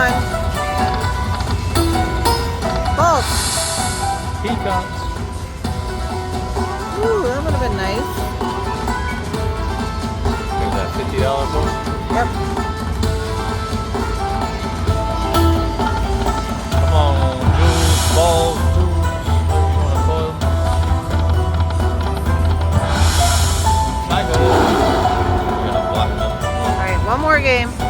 on. Bolt. Peacocks. Ooh, that would have been nice. There's that $50 book. Yep. Come on, juice, balls, juice, whatever you want to call them. I go. We're gonna block them. All right, one more game.